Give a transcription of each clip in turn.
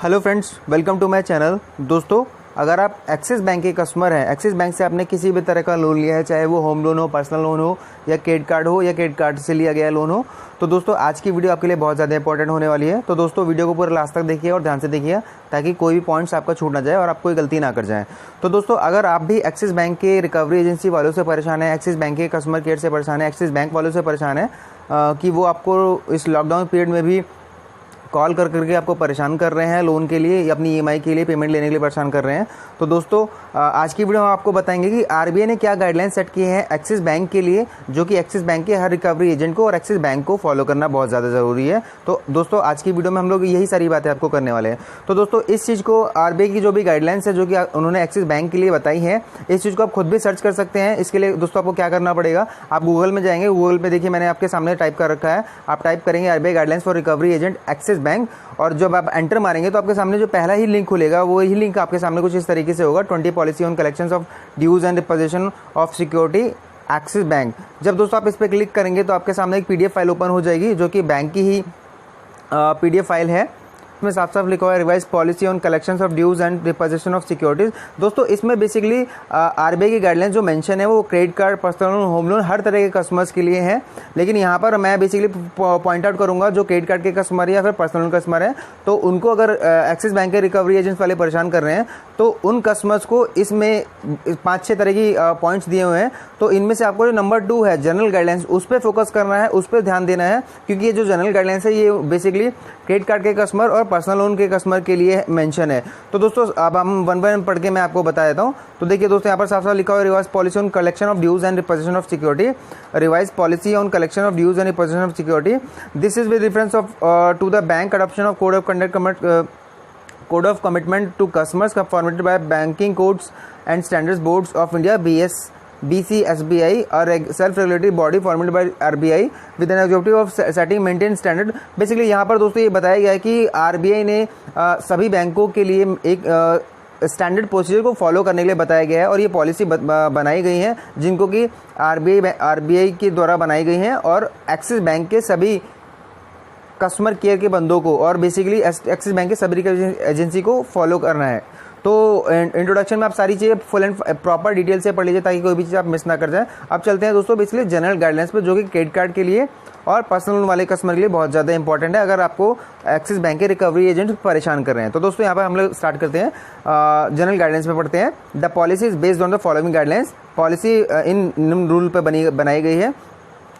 Hello friends, welcome to my channel. दोस्तों, अगर आप एक्सिस बैंक के कस्टमर हैं, एक्सिस बैंक से आपने किसी भी तरह का लोन लिया है, चाहे वो होम लोन हो, पर्सनल लोन हो या क्रेडिट कार्ड हो या क्रेडिट कार्ड से लिया गया लोन हो, तो दोस्तों आज की वीडियो आपके लिए बहुत ज़्यादा इंपॉर्टेंट होने वाली है। तो दोस्तों वीडियो को पूरा लास्ट तक देखिए और ध्यान से देखिए ताकि कोई भी पॉइंट्स आपका छूट ना जाए और आप कोई गलती ना कर जाएं। तो दोस्तों, अगर आप भी एक्सिस बैंक के रिकवरी एजेंसी वालों से परेशान है, एक्सिस बैंक के कस्टमर केयर से परेशान है, एक्सिस बैंक वालों से परेशान है कि वो आपको इस लॉकडाउन पीरियड में भी कॉल कर करके आपको परेशान कर रहे हैं लोन के लिए या अपनी ईएमआई के लिए पेमेंट लेने के लिए परेशान कर रहे हैं, तो दोस्तों आज की वीडियो में आपको बताएंगे कि आरबीआई ने क्या गाइडलाइन सेट किए हैं एक्सिस बैंक के लिए, जो कि एक्सिस बैंक के हर रिकवरी एजेंट को और एक्सिस बैंक को फॉलो करना बहुत ज़्यादा ज़रूरी है। तो दोस्तों आज की वीडियो में हम लोग यही सारी बातें आपको करने वाले हैं। तो दोस्तों इस चीज़ को आरबीआई की जो भी गाइडलाइंस है जो कि उन्होंने एक्सिस बैंक के लिए बताई है, इस चीज़ को आप खुद भी सर्च कर सकते हैं। इसके लिए दोस्तों आपको क्या करना पड़ेगा, आप गूगल में जाएंगे, गूगल पे देखिए मैंने आपके सामने टाइप कर रखा है, आप टाइप करेंगे RBI guidelines for recovery agent axis bank, और जब आप एंटर मारेंगे तो आपके सामने जो पहला ही लिंक खुलेगा वो ही लिंक आपके सामने कुछ इस तरीके से होगा, 20 policy on collections of dues and repossession of security Axis bank. जब दोस्तों आप इस पर क्लिक करेंगे तो आपके सामने एक पीडीएफ फाइल ओपन हो जाएगी जो कि बैंक की ही पीडीएफ फाइल है। इसमें साफ साफ लिखा हुआ है revise policy on collections of dues and repossession of securities. दोस्तों इसमें बेसिकली आरबीआई की गाइडलाइंस जो मेंशन है वो credit card, personal loan, home loan हर तरह के कस्टमर्स के लिए है, लेकिन यहाँ पर मैं बेसिकली पॉइंट आउट करूंगा जो क्रेडिट कार्ड के कस्टमर या फिर पर्सनल लोन कस्टमर है, तो उनको अगर एक्सिस बैंक के रिकवरी एजेंट्स वाले परेशान कर रहे हैं तो उन कस्टमर्स को इसमें 5-6 तरह की पॉइंट्स दिए हुए हैं। तो इनमें से आपको जो नंबर 2 है जनरल गाइडलाइंस, उस पर फोकस करना है, उस पर ध्यान देना है, क्योंकि ये जो जनरल गाइडलाइंस है ये बेसिकली क्रेडिट कार्ड के कस्टमर और पर्सनल लोन के कस्टमर के लिए मेंशन है। तो दोस्तों अब हम वन बाय वन पढ़ के मैं आपको बता देता हूँ। तो देखिए दोस्तों यहाँ पर साफ साफ लिखा हुआ है revise policy on collection of dues and repossession of security, revise policy on collection of dues and repossession of security, this is with reference of to the bank adoption of code of conduct Code of Commitment to Customers formulated by Banking Codes and Standards Boards of India BCSBI, a self-regulatory body formulated by RBI with an objective of setting maintain standard। Basically यहाँ पर दोस्तों ये बताया गया है कि RBI ने सभी बैंकों के लिए एक स्टैंडर्ड प्रोसीजर को फॉलो करने के लिए बताया गया है और ये पॉलिसी बनाई गई है जिनको कि आरबीआई के द्वारा बनाई गई हैं और एक्सिस बैंक के सभी कस्टमर केयर के बंदों को और बेसिकली एक्सिस बैंक के सभी एजेंसी को फॉलो करना है। तो इंट्रोडक्शन में आप सारी चीज़ें फुल एंड प्रॉपर डिटेल से पढ़ लीजिए ताकि कोई भी चीज़ आप मिस ना कर जाए। अब चलते हैं दोस्तों बेसिकली जनरल गाइडलाइंस पे, जो कि क्रेडिट कार्ड के लिए और पर्सनल लोन वाले कस्टमर के लिए बहुत ज़्यादा इंपॉर्टेंट है अगर आपको एक्सिस बैंक के रिकवरी एजेंट परेशान कर रहे हैं। तो दोस्तों यहाँ पर हम लोग स्टार्ट करते हैं, जनरल गाइडलाइंस में पढ़ते हैं। The policy is based on the following guidelines, policy in rule पर बनाई गई है।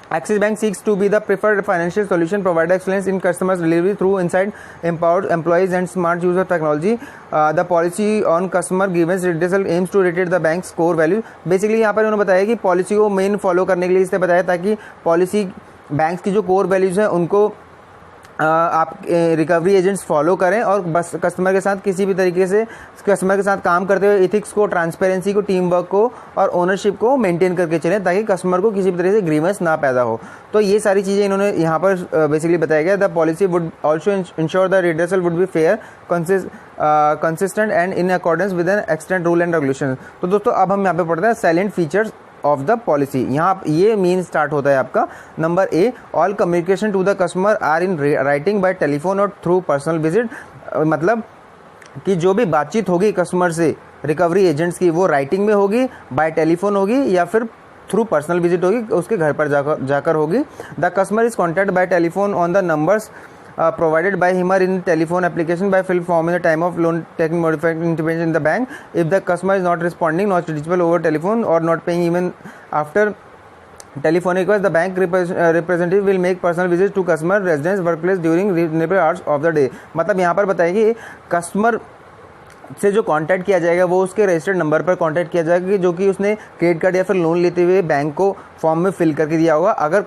Axis Bank seeks to be the preferred financial solution provider, excellence in customer delivery through inside empowered employees and smart use of technology. The policy on customer grievance redressal aims to retain the bank's core value। Basically यहाँ पर उन्होंने बताया कि policy को main follow करने के लिए इसने बताया ताकि पॉलिसी बैंक्स की जो कोर वैल्यूज हैं उनको आप रिकवरी एजेंट्स फॉलो करें और बस कस्टमर के साथ किसी भी तरीके से कस्टमर के साथ काम करते हुए एथिक्स को, ट्रांसपेरेंसी को, टीम वर्क को और ओनरशिप को मेंटेन करके चलें ताकि कस्टमर को किसी भी तरह से ग्रीवेंस ना पैदा हो। तो ये सारी चीज़ें इन्होंने यहाँ पर बेसिकली बताया गया। The policy would also ensure the redressal would be fair, consistent and in accordance with an extant rule and regulation. तो दोस्तों अब हम यहाँ पे पढ़ते हैं silent features of the policy. यहाँ ये मीन स्टार्ट होता है आपका number A, all communication to the customer are in writing by telephone और थ्रू पर्सनल विजिट। मतलब कि जो भी बातचीत होगी कस्टमर से रिकवरी एजेंट्स की वो राइटिंग में होगी, बाय टेलीफोन होगी या फिर थ्रू पर्सनल विजिट होगी, उसके घर पर जाकर होगी। The customer is contact bye telephone on the numbers provided by him or in telephone application by fill form in the time of loan taking modified intervention in the bank. If the customer is not responding, not reachable over telephone or not paying even after telephonic request, the bank representative will make personal visits to customer residence workplace during reasonable hours of the day। मतलब यहाँ पर बताइए कि customer से जो contact किया जाएगा वो उसके रजिस्टर्ड नंबर पर कांटेक्ट किया जाएगा कि जो कि उसने क्रेडिट कार्ड या फिर लोन लेते हुए बैंक को फॉर्म में फिल करके दिया होगा। अगर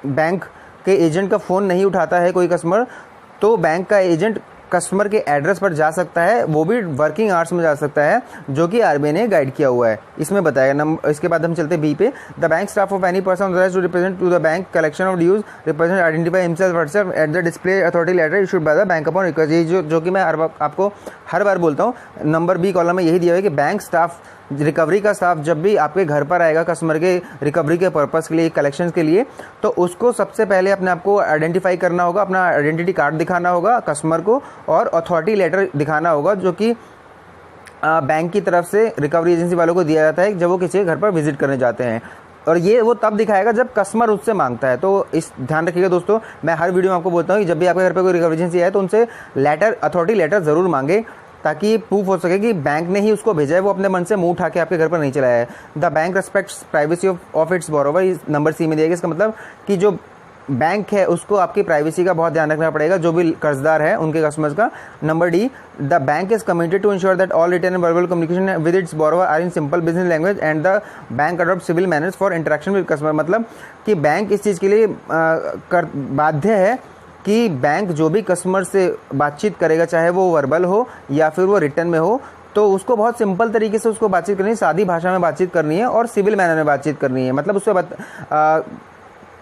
बैंक के एजेंट का फ़ोन नहीं उठाता है कोई कस्टमर, तो बैंक का एजेंट कस्टमर के एड्रेस पर जा सकता है, वो भी वर्किंग आवर्स में जा सकता है, जो कि आरबीआई ने गाइड किया हुआ है इसमें बताया। इसके बाद हम चलते हैं बी पे। The bank staff of any person authorised to represent to the bank collection of dues represent identify himself WhatsApp at the display authority letter issued by the bank upon request. ये जो कि मैं आपको हर बार बोलता हूँ, number B column में यही दिया है कि बैंक स्टाफ रिकवरी का स्टाफ जब भी आपके घर पर आएगा कस्टमर के रिकवरी के पर्पस के लिए, कलेक्शंस के लिए, तो उसको सबसे पहले अपने आप को आइडेंटिफाई करना होगा, अपना आइडेंटिटी कार्ड दिखाना होगा कस्टमर को और अथॉरिटी लेटर दिखाना होगा जो कि बैंक की तरफ से रिकवरी एजेंसी वालों को दिया जाता है जब वो किसी के घर पर विजिट करने जाते हैं। और ये वो तब दिखाएगा जब कस्टमर उससे मांगता है। तो इस ध्यान रखिएगा दोस्तों, मैं हर वीडियो में आपको बोलता हूँ कि जब भी आपके घर पे कोई रिकवरी एजेंसी आए तो उनसे लेटर, अथॉरिटी लेटर ज़रूर मांगे ताकि प्रूफ हो सके कि बैंक ने ही उसको भेजा है, वो अपने मन से मुंह उठा के आपके घर पर नहीं चलाया है। The bank respects privacy of its borrower, इस नंबर सी में दिया गया। इसका मतलब कि जो बैंक है उसको आपकी प्राइवेसी का बहुत ध्यान रखना पड़ेगा, जो भी कर्जदार है उनके कस्टमर्स का। Number D, the bank is committed to ensure that all written and verbal communication with its borrower are in simple business language and the bank adopt civil manners for interaction with customer. मतलब कि bank इस चीज़ के लिए बाध्य है कि बैंक जो भी कस्टमर से बातचीत करेगा, चाहे वो वर्बल हो या फिर वो रिटर्न में हो, तो उसको बहुत सिंपल तरीके से उसको बातचीत करनी है, सादी भाषा में बातचीत करनी है और सिविल मैनर में बातचीत करनी है। मतलब उससे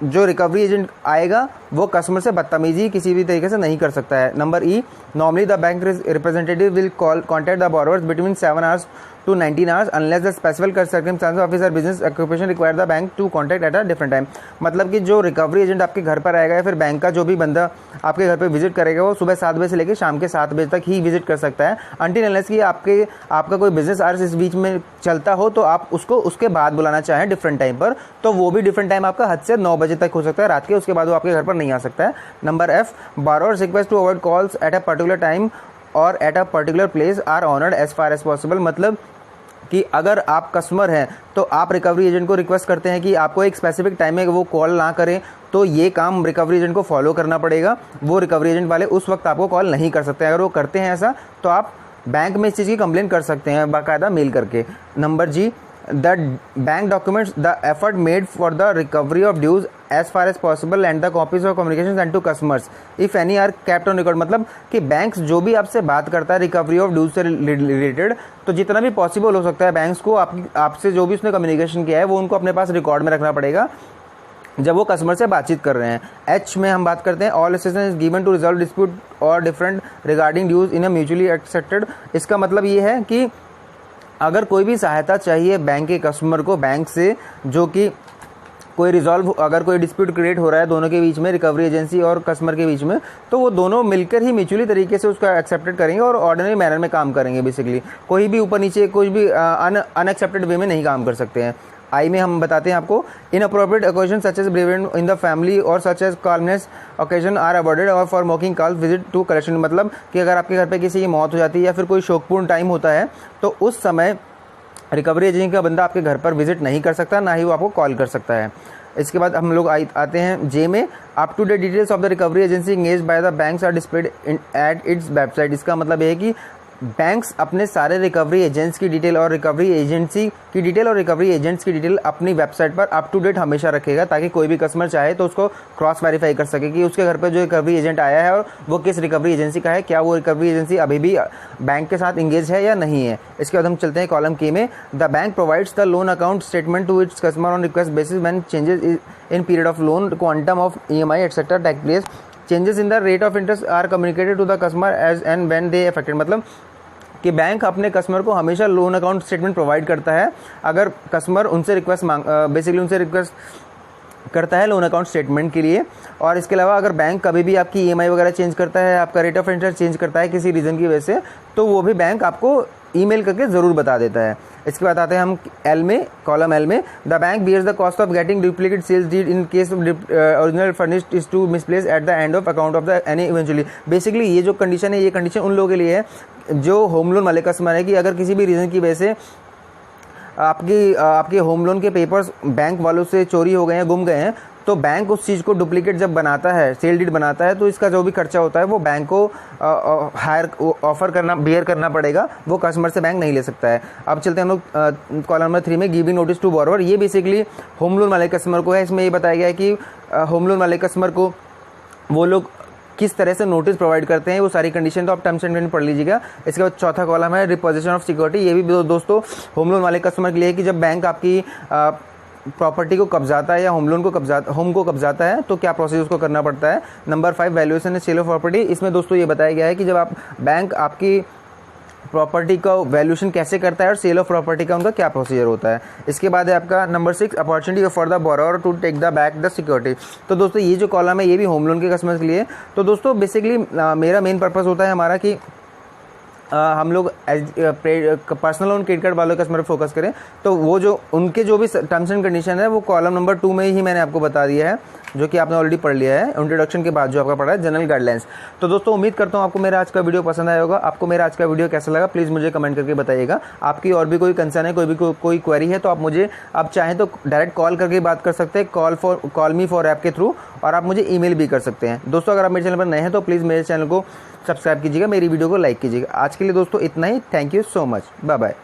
जो रिकवरी एजेंट आएगा वो कस्टमर से बदतमीजी किसी भी तरीके से नहीं कर सकता है। Number E, normally the bank representative will contact the borrowers between 7 hours to 19 hours unless the specific circumstances of his or business occupation require the bank to contact at a different time। मतलब कि जो recovery agent आपके घर पर आएगा या फिर bank का जो भी बंदा आपके घर पे विजिट करेगा वो सुबह 7 बजे से लेकर शाम के 7 बजे तक ही विजिट कर सकता है, अनटिल अनलेस कि आपका कोई बिजनेस आवर्स इस बीच में चलता हो तो आप उसको उसके बाद बुलाना चाहें डिफरेंट टाइम पर, तो वो भी डिफरेंट टाइम आपका हद से 9 बजे तक हो सकता है रात के, उसके बाद वो आपके घर पर नहीं आ सकता है। Number F, borrowers request to avoid calls at a particular time और at a particular place are honoured as far as possible. मतलब कि अगर आप कस्टमर हैं तो आप रिकवरी एजेंट को रिक्वेस्ट करते हैं कि आपको एक स्पेसिफिक टाइम में वो कॉल ना करें, तो ये काम रिकवरी एजेंट को फॉलो करना पड़ेगा। वो रिकवरी एजेंट वाले उस वक्त आपको कॉल नहीं कर सकते हैं। अगर वो करते हैं ऐसा तो आप बैंक में इस चीज़ की कंप्लेंट कर सकते हैं बाकायदा मेल करके। Number G, the bank documents the effort made for the recovery of dues as far as possible and the copies of communication and to customers if any are kept on record. मतलब कि बैंक जो भी आपसे बात करता है recovery of dues से रिलेटेड, तो जितना भी पॉसिबल हो सकता है बैंक्स को आपसे जो भी उसने कम्युनिकेशन किया है वो उनको अपने पास रिकॉर्ड में रखना पड़ेगा जब वो कस्टमर से बातचीत कर रहे हैं। एच में हम बात करते हैं, all assistance is given to resolve dispute और different regarding dues in a mutually accepted. इसका मतलब ये है कि अगर कोई भी सहायता चाहिए बैंक के कस्टमर को बैंक से, जो कि कोई रिजॉल्व, अगर कोई डिस्प्यूट क्रिएट हो रहा है दोनों के बीच में, रिकवरी एजेंसी और कस्टमर के बीच में, तो वो दोनों मिलकर ही म्यूचुअली तरीके से उसका एक्सेप्टेड करेंगे और ऑर्डिनरी मैनर में काम करेंगे। बेसिकली कोई भी ऊपर नीचे, कोई भी अनएक्सेप्टेड वे में नहीं काम कर सकते हैं। आई में हम बताते हैं आपको, in appropriate occasion such as bereavement in the family और such as calmness occasion are avoided और for mocking call visit to collection. मतलब कि अगर आपके घर पे किसी की मौत हो जाती है या फिर कोई शोकपूर्ण टाइम होता है तो उस समय रिकवरी एजेंसी का बंदा आपके घर पर विजिट नहीं कर सकता, ना ही वो आपको कॉल कर सकता है। इसके बाद हम लोग आते हैं जे में, up to date details of the recovery agency engage by the banks are displayed at its website. इसका मतलब ये है कि बैंक्स अपने सारे रिकवरी एजेंट्स की डिटेल और रिकवरी एजेंसी की डिटेल और रिकवरी एजेंट्स की डिटेल अपनी वेबसाइट पर अप टू डेट हमेशा रखेगा, ताकि कोई भी कस्टमर चाहे तो उसको क्रॉस वेरीफाई कर सके कि उसके घर पर जो रिकवरी एजेंट आया है और वो किस रिकवरी एजेंसी का है, क्या वो रिकवरी एजेंसी अभी भी बैंक के साथ इंगेज है या नहीं है। इसके बाद हम चलते हैं कॉलम के में, the bank provides the loan account statement to its customer on request basis when changes in period of loan, quantum of EMI etcetera take place, changes in the rate of interest are communicated to the customer as and when they affected. मतलब कि bank अपने customer को हमेशा loan account statement provide करता है अगर customer उनसे request basically उनसे रिक्वेस्ट करता है लोन अकाउंट स्टेटमेंट के लिए। और इसके अलावा अगर बैंक कभी भी आपकी EMI वगैरह चेंज करता है, आपका रेट ऑफ इंटरेस्ट चेंज करता है किसी रीज़न की वजह से, तो वो भी बैंक आपको ईमेल करके ज़रूर बता देता है। इसके बाद आते हैं हम एल में, कॉलम एल में, the bank bears the cost of getting duplicate sales deed in case of original furnished is to misplace at the end of account of the any eventually. Basically ये जो condition है, ये condition उन लोगों के लिए है जो होम लोन वाले कस्टमर है, कि अगर किसी भी रीज़न की वजह से आपके होम लोन के पेपर्स बैंक वालों से चोरी हो गए हैं, गुम गए हैं, तो बैंक उस चीज़ को डुप्लीकेट जब बनाता है, सेल डीड बनाता है, तो इसका जो भी खर्चा होता है वो बैंक को बियर करना पड़ेगा, वो कस्टमर से बैंक नहीं ले सकता है। अब चलते हैं हम लोग कॉलम नंबर 3 में, गिविंग नोटिस टू बोरोवर। ये बेसिकली होम लोन वाले कस्टमर को है। इसमें ये बताया गया है कि होम लोन वाले कस्टमर को वो लोग किस तरह से नोटिस प्रोवाइड करते हैं, वो सारी कंडीशन तो आप टर्म्स एंड कंडीशन पढ़ लीजिएगा। इसके बाद चौथा कॉलम है, रिपोजिशन ऑफ सिक्योरिटी। ये भी दोस्तों होम लोन वाले कस्टमर के लिए है कि जब बैंक आपकी प्रॉपर्टी को कब्जाता है या होम को कब्जाता है तो क्या प्रोसेस उसको करना पड़ता है। Number 5, valuation and sale of property. इसमें दोस्तों ये बताया गया है कि जब बैंक आपकी प्रॉपर्टी का वैल्यूएशन कैसे करता है और सेल ऑफ प्रॉपर्टी का उनका क्या प्रोसीजर होता है। इसके बाद है आपका number 6, opportunity for the borrower to take the back the security. तो दोस्तों ये जो कॉलम है ये भी होम लोन के कस्टमर्स के लिए। तो दोस्तों बेसिकली मेरा मेन पर्पस होता है हमारा कि हम लोग पर्सनल लोन क्रेडिट कार्ड वालों कस्टमर फोकस करें। तो वो जो उनके जो भी टर्म्स एंड कंडीशन है वो कॉलम नंबर 2 में ही मैंने आपको बता दिया है, जो कि आपने ऑलरेडी पढ़ लिया है इंट्रोडक्शन के बाद जो आपका पढ़ा है जनरल गाइडलाइंस। तो दोस्तों उम्मीद करता हूँ आपको मेरा आज का वीडियो पसंद आया होगा। आपको मेरा आज का वीडियो कैसा लगा प्लीज़ मुझे कमेंट करके बताइएगा। आपकी और भी कोई कंसर्न है, कोई क्वेरी है तो आप मुझे आप चाहें तो डायरेक्ट कॉल करके बात कर सकते हैं, कॉल मी फॉर ऐप के थ्रू, और आप मुझे ईमेल भी कर सकते हैं। दोस्तों अगर आप मेरे चैनल पर नए हैं तो प्लीज़ मेरे चैनल को सब्सक्राइब कीजिएगा, मेरी वीडियो को लाइक कीजिएगा। आज के लिए दोस्तों इतना ही। Thank you so much, bye bye.